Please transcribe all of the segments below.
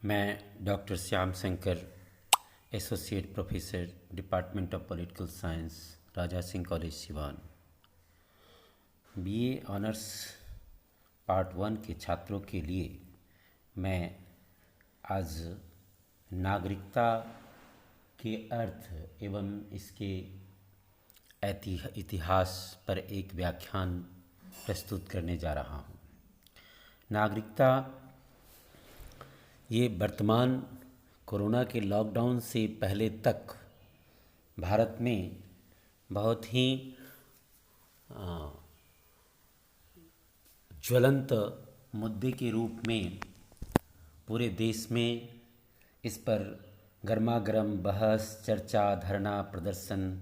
मैं doctor Shyam Shankar, associate professor, department of political science, Raja Singh college Siwan, BA honours part 1 के छात्रों के लिए मैं आज नागरिकता के अर्थ एवं इसके इतिहास पर एक व्याख्यान प्रस्तुत करने जा रहा हूँ। नागरिकता ये वर्तमान कोरोना के लॉकडाउन से पहले तक भारत में बहुत ही ज्वलंत मुद्दे के रूप में पूरे देश में इस पर गर्मा गर्म बहस, चर्चा, धरना, प्रदर्शन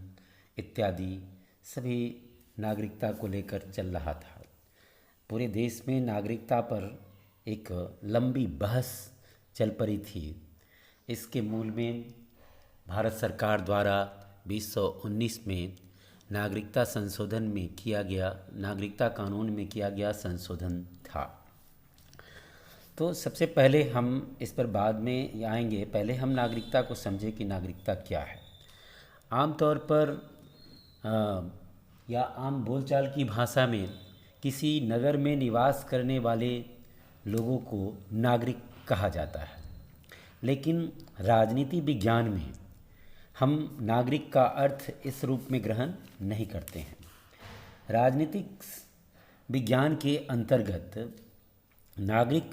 इत्यादि सभी नागरिकता को लेकर चल रहा था। पूरे देश में नागरिकता पर एक लंबी बहस चल पड़ी थी। इसके मूल में भारत सरकार द्वारा 2019 में नागरिकता कानून में किया गया संशोधन था। तो सबसे पहले हम इस पर बाद में आएंगे। पहले हम नागरिकता को समझें कि नागरिकता क्या है। आमतौर पर या आम बोलचाल की भाषा में किसी नगर में निवास करने वाले लोगों को नागरिक कहा जाता है, लेकिन राजनीति विज्ञान में हम नागरिक का अर्थ इस रूप में ग्रहण नहीं करते हैं। राजनीतिक विज्ञान के अंतर्गत नागरिक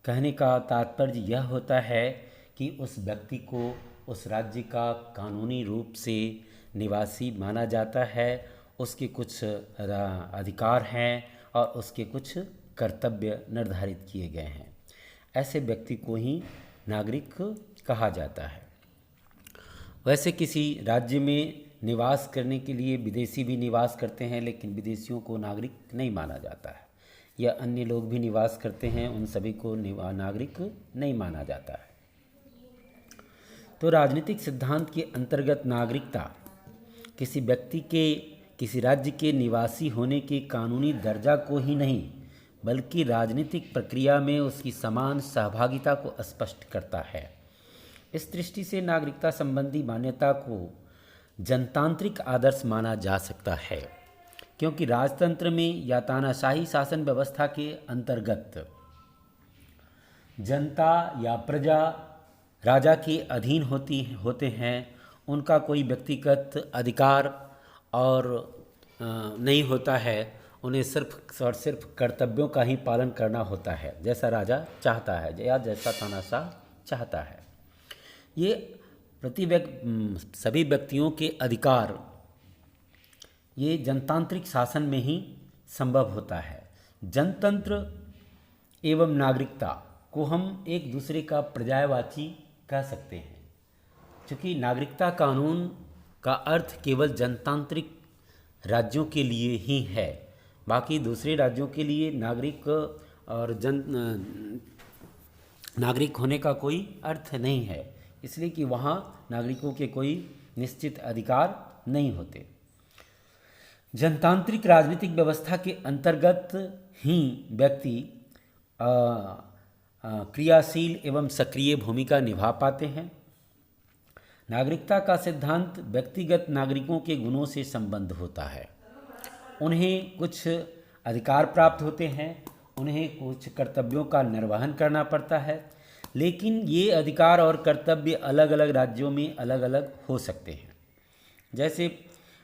कहने का तात्पर्य यह होता है कि उस व्यक्ति को उस राज्य का कानूनी रूप से निवासी माना जाता है, उसके कुछ अधिकार हैं और उसके कुछ कर्तव्य निर्धारित किए गए हैं। ऐसे व्यक्ति को ही नागरिक कहा जाता है। वैसे किसी राज्य में निवास करने के लिए विदेशी भी निवास करते हैं, लेकिन विदेशियों को नागरिक नहीं माना जाता है, या अन्य लोग भी निवास करते हैं, उन सभी को नागरिक नहीं माना जाता है। तो राजनीतिक सिद्धांत के अंतर्गत नागरिकता किसी व्यक्ति के किसी राज्य के निवासी होने के कानूनी दर्जा को ही नहीं, बल्कि राजनीतिक प्रक्रिया में उसकी समान सहभागिता को स्पष्ट करता है। इस दृष्टि से नागरिकता संबंधी मान्यता को जनतांत्रिक आदर्श माना जा सकता है, क्योंकि राजतंत्र में या तानाशाही शासन व्यवस्था के अंतर्गत जनता या प्रजा राजा के अधीन होते हैं। उनका कोई व्यक्तिगत अधिकार और नहीं होता है। उन्हें सिर्फ और सिर्फ कर्तव्यों का ही पालन करना होता है, जैसा राजा चाहता है या जैसा तानाशाह चाहता है। ये सभी व्यक्तियों के अधिकार ये जनतांत्रिक शासन में ही संभव होता है। जनतंत्र एवं नागरिकता को हम एक दूसरे का पर्यायवाची कह सकते हैं, क्योंकि नागरिकता कानून का अर्थ केवल जनतांत्रिक राज्यों के लिए ही है। बाकी दूसरे राज्यों के लिए नागरिक होने का कोई अर्थ नहीं है, इसलिए कि वहाँ नागरिकों के कोई निश्चित अधिकार नहीं होते। जनतांत्रिक राजनीतिक व्यवस्था के अंतर्गत ही व्यक्ति क्रियाशील एवं सक्रिय भूमिका निभा पाते हैं। नागरिकता का सिद्धांत व्यक्तिगत नागरिकों के गुणों से संबद्ध होता है। उन्हें कुछ अधिकार प्राप्त होते हैं, उन्हें कुछ कर्तव्यों का निर्वहन करना पड़ता है, लेकिन ये अधिकार और कर्तव्य अलग अलग राज्यों में अलग अलग हो सकते हैं। जैसे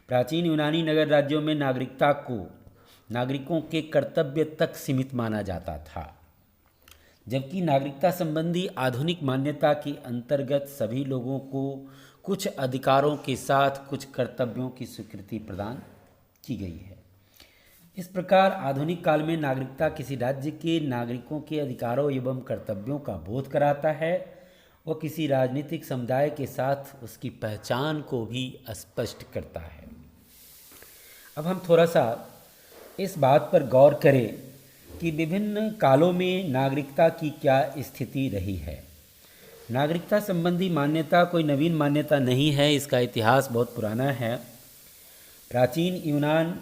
प्राचीन यूनानी नगर राज्यों में नागरिकता को नागरिकों के कर्तव्य तक सीमित माना जाता था, जबकि नागरिकता संबंधी आधुनिक मान्यता के अंतर्गत सभी लोगों को कुछ अधिकारों के साथ कुछ कर्तव्यों की स्वीकृति प्रदान की गई है। इस प्रकार आधुनिक काल में नागरिकता किसी राज्य के नागरिकों के अधिकारों एवं कर्तव्यों का बोध कराता है। वह किसी राजनीतिक समुदाय के साथ उसकी पहचान को भी स्पष्ट करता है। अब हम थोड़ा सा इस बात पर गौर करें कि विभिन्न कालों में नागरिकता की क्या स्थिति रही है। नागरिकता संबंधी मान्यता कोई नवीन मान्यता नहीं है, इसका इतिहास बहुत पुराना है। प्राचीन यूनान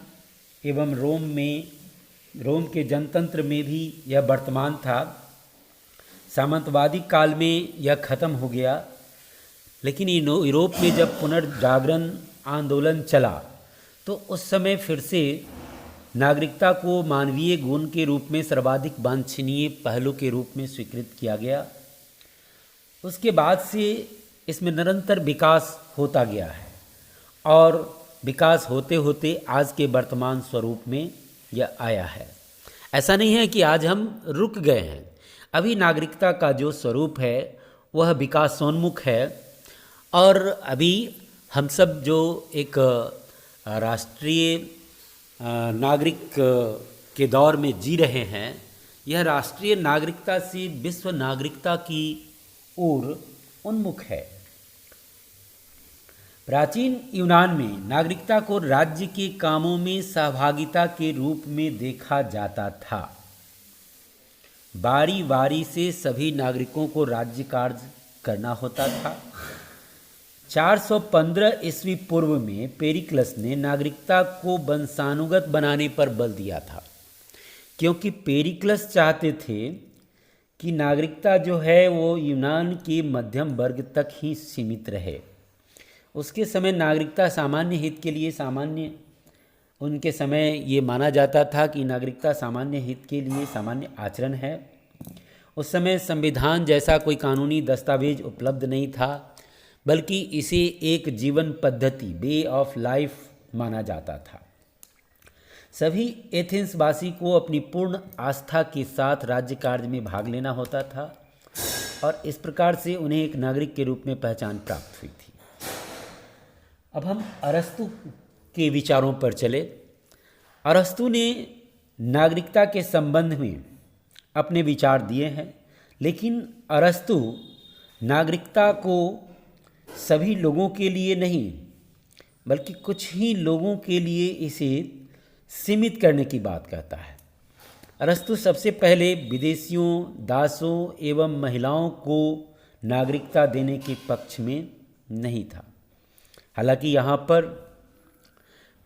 एवं रोम के जनतंत्र में भी यह वर्तमान था। सामंतवादी काल में यह खत्म हो गया, लेकिन यूरोप में जब पुनर्जागरण आंदोलन चला तो उस समय फिर से नागरिकता को मानवीय गुण के रूप में सर्वाधिक वांछनीय पहलू के रूप में स्वीकृत किया गया। उसके बाद से इसमें निरंतर विकास होता गया है और विकास होते होते आज के वर्तमान स्वरूप में यह आया है। ऐसा नहीं है कि आज हम रुक गए हैं, अभी नागरिकता का जो स्वरूप है वह विकासोन्मुख है और अभी हम सब जो एक राष्ट्रीय नागरिक के दौर में जी रहे हैं, यह राष्ट्रीय नागरिकता से विश्व नागरिकता की ओर उन्मुख है। प्राचीन यूनान में नागरिकता को राज्य के कामों में सहभागिता के रूप में देखा जाता था। बारी बारी से सभी नागरिकों को राज्य कार्य करना होता था। 415 ईस्वी पूर्व में पेरिक्लस ने नागरिकता को वंशानुगत बनाने पर बल दिया था, क्योंकि पेरिक्लस चाहते थे कि नागरिकता जो है वो यूनान के मध्यम वर्ग तक ही सीमित रहे। उसके समय नागरिकता सामान्य हित के लिए उनके समय ये माना जाता था कि नागरिकता सामान्य हित के लिए सामान्य आचरण है। उस समय संविधान जैसा कोई कानूनी दस्तावेज उपलब्ध नहीं था, बल्कि इसे एक जीवन पद्धति, वे ऑफ लाइफ माना जाता था। सभी एथेंस वासी को अपनी पूर्ण आस्था के साथ राज्य कार्य में भाग लेना होता था और इस प्रकार से उन्हें एक नागरिक के रूप में पहचान प्राप्त हुई थी। अब हम अरस्तु के विचारों पर चले। अरस्तु ने नागरिकता के संबंध में अपने विचार दिए हैं, लेकिन अरस्तु नागरिकता को सभी लोगों के लिए नहीं, बल्कि कुछ ही लोगों के लिए इसे सीमित करने की बात कहता है। अरस्तु सबसे पहले विदेशियों, दासों एवं महिलाओं को नागरिकता देने के पक्ष में नहीं था। हालांकि यहाँ पर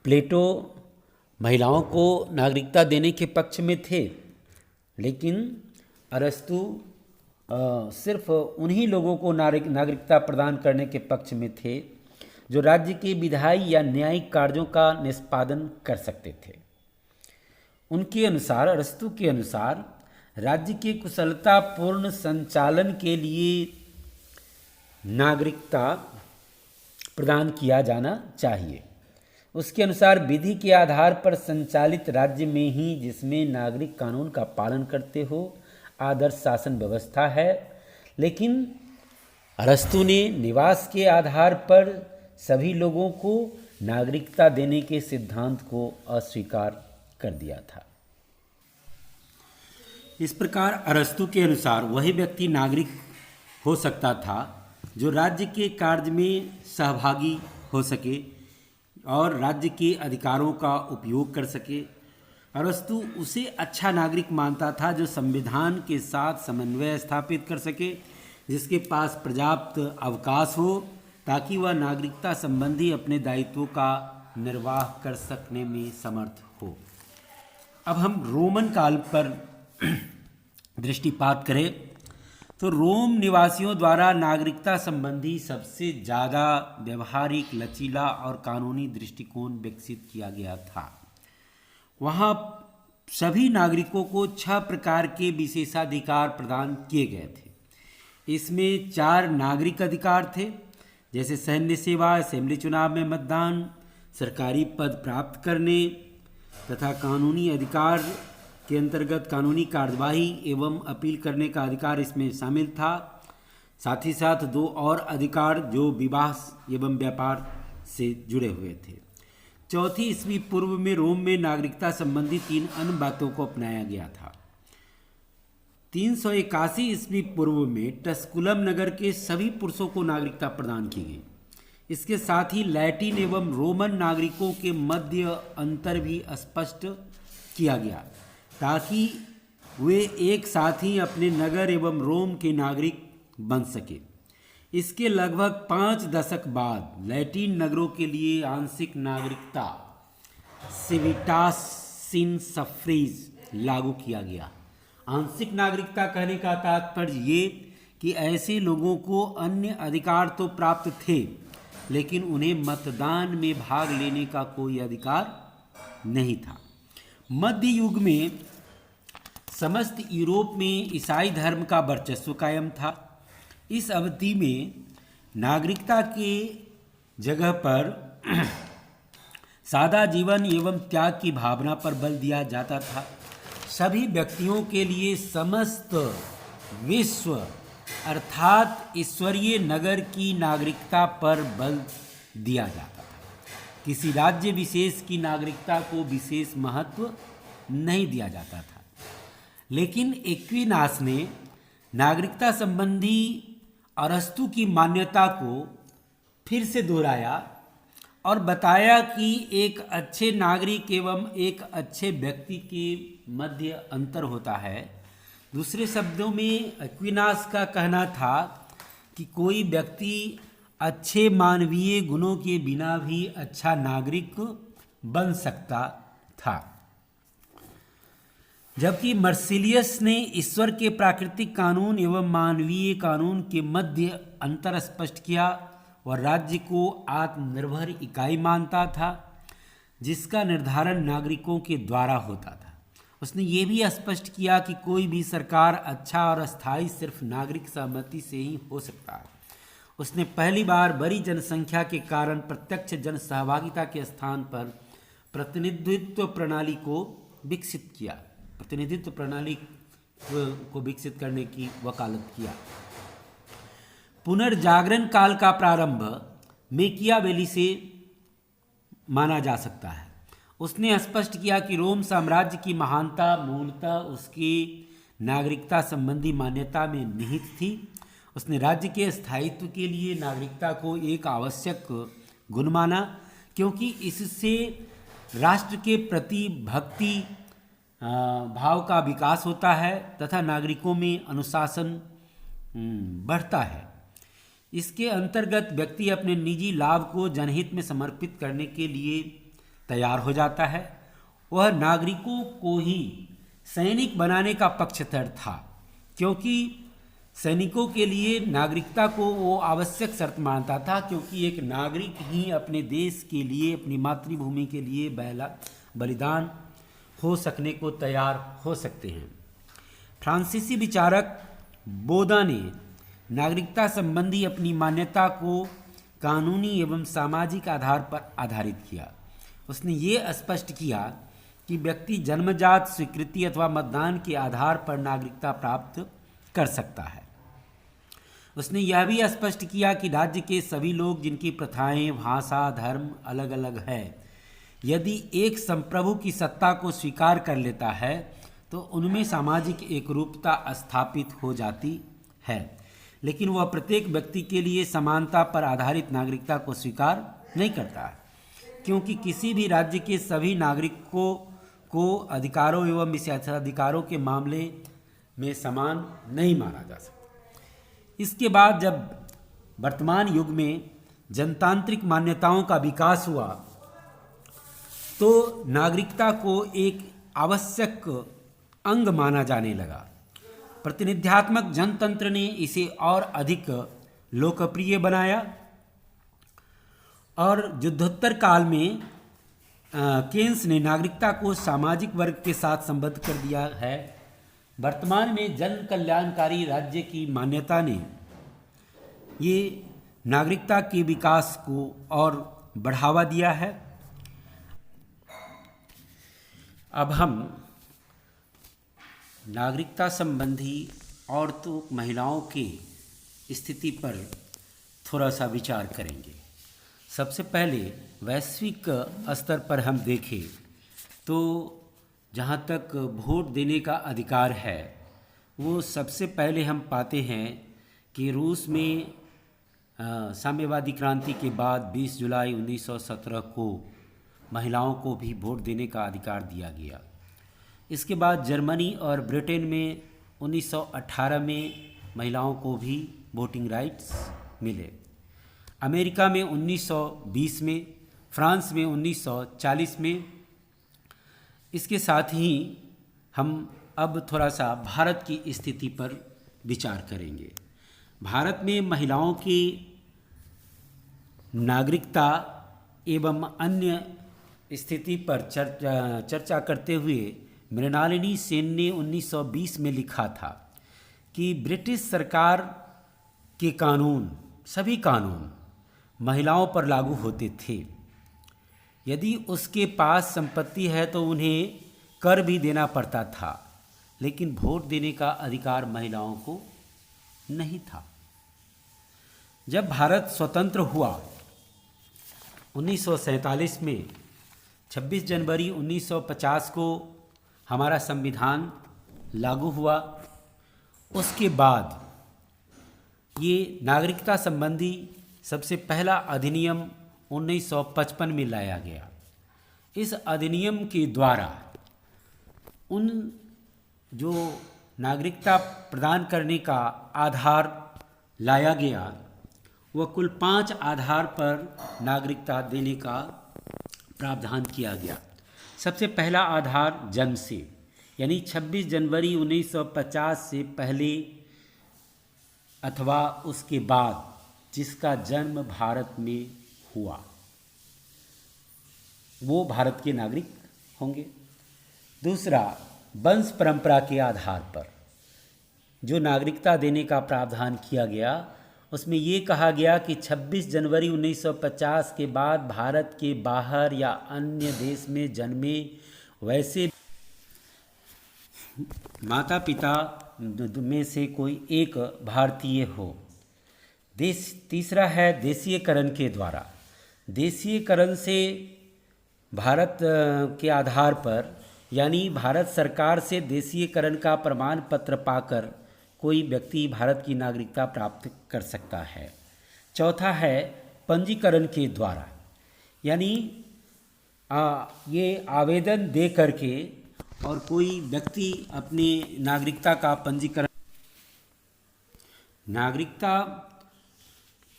प्लेटो महिलाओं को नागरिकता देने के पक्ष में थे, लेकिन अरस्तु सिर्फ उन्हीं लोगों को नागरिकता प्रदान करने के पक्ष में थे जो राज्य के विधायी या न्यायिक कार्यों का निष्पादन कर सकते थे। उनके अनुसार, अरस्तु के अनुसार, राज्य के कुशलतापूर्ण संचालन के लिए नागरिकता प्रदान किया जाना चाहिए। उसके अनुसार विधि के आधार पर संचालित राज्य में ही, जिसमें नागरिक कानून का पालन करते हो, आदर्श शासन व्यवस्था है। लेकिन अरस्तु ने निवास के आधार पर सभी लोगों को नागरिकता देने के सिद्धांत को अस्वीकार कर दिया था। इस प्रकार अरस्तु के अनुसार वही व्यक्ति नागरिक हो सकता था जो राज्य के कार्य में सहभागी हो सके और राज्य के अधिकारों का उपयोग कर सके। अरस्तु उसे अच्छा नागरिक मानता था जो संविधान के साथ समन्वय स्थापित कर सके, जिसके पास पर्याप्त अवकाश हो ताकि वह नागरिकता संबंधी अपने दायित्वों का निर्वाह कर सकने में समर्थ हो। अब हम रोमन काल पर दृष्टिपात करें तो रोम निवासियों द्वारा नागरिकता संबंधी सबसे ज़्यादा व्यवहारिक, लचीला और कानूनी दृष्टिकोण विकसित किया गया था। वहाँ सभी नागरिकों को 6 प्रकार के विशेषाधिकार प्रदान किए गए थे। इसमें 4 नागरिक अधिकार थे, जैसे सैन्य सेवा, असेंबली चुनाव में मतदान, सरकारी पद प्राप्त करने तथा कानूनी अधिकार के अंतर्गत कानूनी कार्यवाही एवं अपील करने का अधिकार इसमें शामिल था। साथ ही साथ 2 और अधिकार जो विवाह एवं व्यापार से जुड़े हुए थे। 4वीं ईस्वी पूर्व में रोम में नागरिकता संबंधी 3 अन्य बातों को अपनाया गया था। 381 ईस्वी पूर्व में टस्कुलम नगर के सभी पुरुषों को नागरिकता प्रदान की गई। इसके साथ ही लैटिन एवं रोमन नागरिकों के मध्य अंतर भी स्पष्ट किया गया ताकि वे एक साथ ही अपने नगर एवं रोम के नागरिक बन सके। इसके लगभग 5 दशक बाद लैटिन नगरों के लिए आंशिक नागरिकता, सिविटास सिन सफ्रीज लागू किया गया। आंशिक नागरिकता कहने का तात्पर्य ये कि ऐसे लोगों को अन्य अधिकार तो प्राप्त थे, लेकिन उन्हें मतदान में भाग लेने का कोई अधिकार नहीं था। मध्य युग में समस्त यूरोप में ईसाई धर्म का वर्चस्व कायम था। इस अवधि में नागरिकता के जगह पर सादा जीवन एवं त्याग की भावना पर बल दिया जाता था। सभी व्यक्तियों के लिए समस्त विश्व अर्थात ईश्वरीय नगर की नागरिकता पर बल दिया जाता था। किसी राज्य विशेष की नागरिकता को विशेष महत्व नहीं दिया जाता था। लेकिन एक्विनास ने नागरिकता संबंधी अरस्तु की मान्यता को फिर से दोहराया और बताया कि एक अच्छे नागरिक एवं एक अच्छे व्यक्ति के मध्य अंतर होता है। दूसरे शब्दों में एक्विनास का कहना था कि कोई व्यक्ति अच्छे मानवीय गुणों के बिना भी अच्छा नागरिक बन सकता था, जबकि मर्सिलियस ने ईश्वर के प्राकृतिक कानून एवं मानवीय कानून के मध्य अंतर स्पष्ट किया और राज्य को आत्मनिर्भर इकाई मानता था, जिसका निर्धारण नागरिकों के द्वारा होता था। उसने ये भी स्पष्ट किया कि कोई भी सरकार अच्छा और अस्थायी सिर्फ नागरिक सहमति से ही हो सकता है। उसने पहली बार बड़ी जनसंख्या के कारण प्रत्यक्ष जन सहभागिता के स्थान पर प्रतिनिधित्व प्रणाली को विकसित किया, प्रतिनिधित्व प्रणाली को विकसित करने की वकालत किया। पुनर्जागरण काल का प्रारंभ मेकियावेली से माना जा सकता है। उसने स्पष्ट किया कि रोम साम्राज्य की महानता मूलतः उसकी नागरिकता संबंधी मान्यता में निहित थी। उसने राज्य के स्थायित्व के लिए नागरिकता को एक आवश्यक गुण माना, क्योंकि इससे राष्ट्र के प्रति भक्ति भाव का विकास होता है तथा नागरिकों में अनुशासन बढ़ता है। इसके अंतर्गत व्यक्ति अपने निजी लाभ को जनहित में समर्पित करने के लिए तैयार हो जाता है। वह नागरिकों को ही सैनिक बनाने का पक्षधर था, क्योंकि सैनिकों के लिए नागरिकता को वो आवश्यक शर्त मानता था, क्योंकि एक नागरिक ही अपने देश के लिए, अपनी मातृभूमि के लिए बलिदान हो सकने को तैयार हो सकते हैं। फ्रांसीसी विचारक बोदा ने नागरिकता संबंधी अपनी मान्यता को कानूनी एवं सामाजिक आधार पर आधारित किया। उसने ये स्पष्ट किया कि व्यक्ति जन्मजात स्वीकृति अथवा मतदान के आधार पर नागरिकता प्राप्त कर सकता है। उसने यह भी स्पष्ट किया कि राज्य के सभी लोग जिनकी प्रथाएं, भाषा, धर्म अलग अलग है, यदि एक संप्रभु की सत्ता को स्वीकार कर लेता है तो उनमें सामाजिक एकरूपता स्थापित हो जाती है, लेकिन वह प्रत्येक व्यक्ति के लिए समानता पर आधारित नागरिकता को स्वीकार नहीं करता है, क्योंकि किसी भी राज्य के सभी नागरिकों को अधिकारों एवं विशेषाधिकारों के मामले में समान नहीं माना जा सकता। इसके बाद जब वर्तमान युग में जनतांत्रिक मान्यताओं का विकास हुआ तो नागरिकता को एक आवश्यक अंग माना जाने लगा। प्रतिनिध्यात्मक जनतंत्र ने इसे और अधिक लोकप्रिय बनाया और युद्धोत्तर काल में केन्स ने नागरिकता को सामाजिक वर्ग के साथ संबद्ध कर दिया है। वर्तमान में जन कल्याणकारी राज्य की मान्यता ने ये नागरिकता के विकास को और बढ़ावा दिया है। अब हम नागरिकता संबंधी औरतों, महिलाओं की स्थिति पर थोड़ा सा विचार करेंगे। सबसे पहले वैश्विक स्तर पर हम देखें तो जहाँ तक वोट देने का अधिकार है, वो सबसे पहले हम पाते हैं कि रूस में साम्यवादी क्रांति के बाद 20 जुलाई 1917 को महिलाओं को भी वोट देने का अधिकार दिया गया। इसके बाद जर्मनी और ब्रिटेन में 1918 में महिलाओं को भी वोटिंग राइट्स मिले। अमेरिका में 1920 में, फ्रांस में 1940 में। इसके साथ ही हम अब थोड़ा सा भारत की स्थिति पर विचार करेंगे। भारत में महिलाओं की नागरिकता एवं अन्य स्थिति पर चर्चा करते हुए मृणालिनी सेन ने 1920 में लिखा था कि ब्रिटिश सरकार के कानून, सभी कानून महिलाओं पर लागू होते थे। यदि उसके पास संपत्ति है तो उन्हें कर भी देना पड़ता था, लेकिन वोट देने का अधिकार महिलाओं को नहीं था। जब भारत स्वतंत्र हुआ 1947 में, 26 जनवरी 1950 को हमारा संविधान लागू हुआ। उसके बाद ये नागरिकता संबंधी सबसे पहला अधिनियम 1955 में लाया गया। इस अधिनियम के द्वारा उन जो नागरिकता प्रदान करने का आधार लाया गया, वह कुल 5 आधार पर नागरिकता देने का प्रावधान किया गया। सबसे पहला आधार जन्म से, यानी 26 जनवरी 1950 से पहले अथवा उसके बाद जिसका जन्म भारत में हुआ वो भारत के नागरिक होंगे। दूसरा, वंश परंपरा के आधार पर जो नागरिकता देने का प्रावधान किया गया, उसमें ये कहा गया कि 26 जनवरी 1950 के बाद भारत के बाहर या अन्य देश में जन्मे वैसे माता पिता में से कोई एक भारतीय हो। तीसरा है देशीयकरण के द्वारा। देशीयकरण से भारत के आधार पर, यानी भारत सरकार से देशीयकरण का प्रमाण पत्र पाकर कोई व्यक्ति भारत की नागरिकता प्राप्त कर सकता है। चौथा है पंजीकरण के द्वारा, यानी ये आवेदन दे करके और कोई व्यक्ति अपनी नागरिकता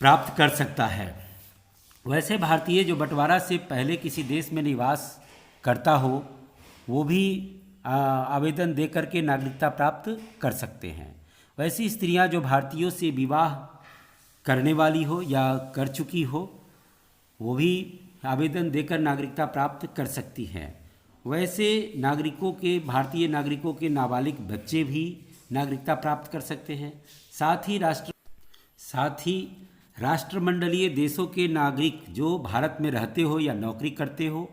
प्राप्त कर सकता है। वैसे भारतीय जो बंटवारा से पहले किसी देश में निवास करता हो, वो भी आवेदन दे करके नागरिकता प्राप्त कर सकते हैं। वैसी स्त्रियां जो भारतीयों से विवाह करने वाली हो या कर चुकी हो, वो भी आवेदन देकर नागरिकता प्राप्त कर सकती हैं। वैसे भारतीय नागरिकों के नाबालिग बच्चे भी नागरिकता प्राप्त कर सकते हैं। साथ ही राष्ट्रमंडलीय देशों के नागरिक जो भारत में रहते हो या नौकरी करते हो,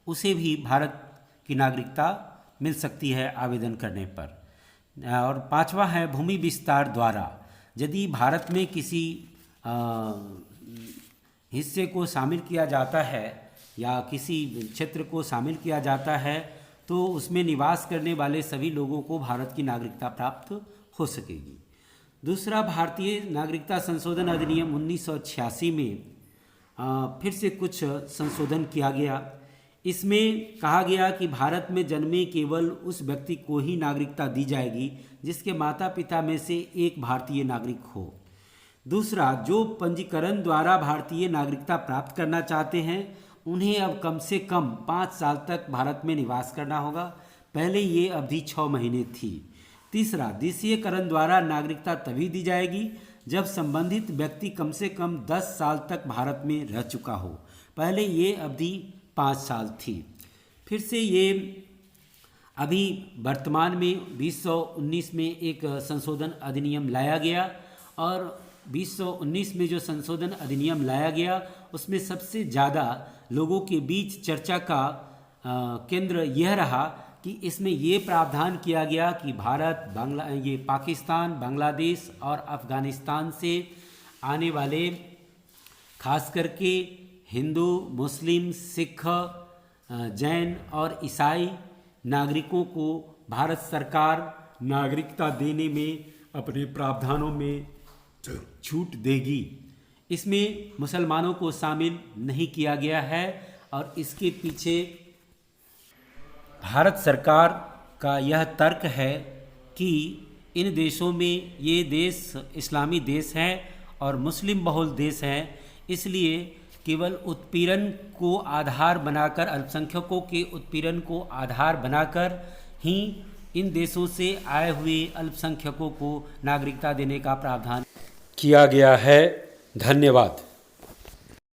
उसे भी भारत की नागरिकता मिल सकती है आवेदन करने पर। और पांचवा है भूमि विस्तार द्वारा। यदि भारत में किसी हिस्से को शामिल किया जाता है या किसी क्षेत्र को शामिल किया जाता है, तो उसमें निवास करने वाले सभी लोगों को भारत की नागरिकता प्राप्त हो सकेगी। दूसरा, भारतीय नागरिकता संशोधन अधिनियम 1986 में फिर से कुछ संशोधन किया गया। इसमें कहा गया कि भारत में जन्मे केवल उस व्यक्ति को ही नागरिकता दी जाएगी जिसके माता पिता में से एक भारतीय नागरिक हो। दूसरा, जो पंजीकरण द्वारा भारतीय नागरिकता प्राप्त करना चाहते हैं, उन्हें अब कम से कम 5 साल तक भारत में निवास करना होगा। पहले ये अवधि 6 महीने थी। तीसरा, देशीयकरण द्वारा नागरिकता तभी दी जाएगी जब संबंधित व्यक्ति कम से कम 10 साल तक भारत में रह चुका हो। पहले ये अवधि 5 साल थी। फिर से ये अभी वर्तमान में 2019 में एक संशोधन अधिनियम लाया गया, और 2019 में जो संशोधन अधिनियम लाया गया उसमें सबसे ज़्यादा लोगों के बीच चर्चा का केंद्र यह रहा कि इसमें ये प्रावधान किया गया कि पाकिस्तान, बांग्लादेश और अफ़गानिस्तान से आने वाले खास करके हिंदू, मुस्लिम, सिख, जैन और ईसाई नागरिकों को भारत सरकार नागरिकता देने में अपने प्रावधानों में छूट देगी। इसमें मुसलमानों को शामिल नहीं किया गया है, और इसके पीछे भारत सरकार का यह तर्क है कि इन देशों में ये देश इस्लामी देश हैं और मुस्लिम बहुल देश हैं, इसलिए केवल उत्पीड़न को आधार बनाकर, अल्पसंख्यकों के उत्पीड़न को आधार बनाकर ही इन देशों से आए हुए अल्पसंख्यकों को नागरिकता देने का प्रावधान किया गया है। धन्यवाद।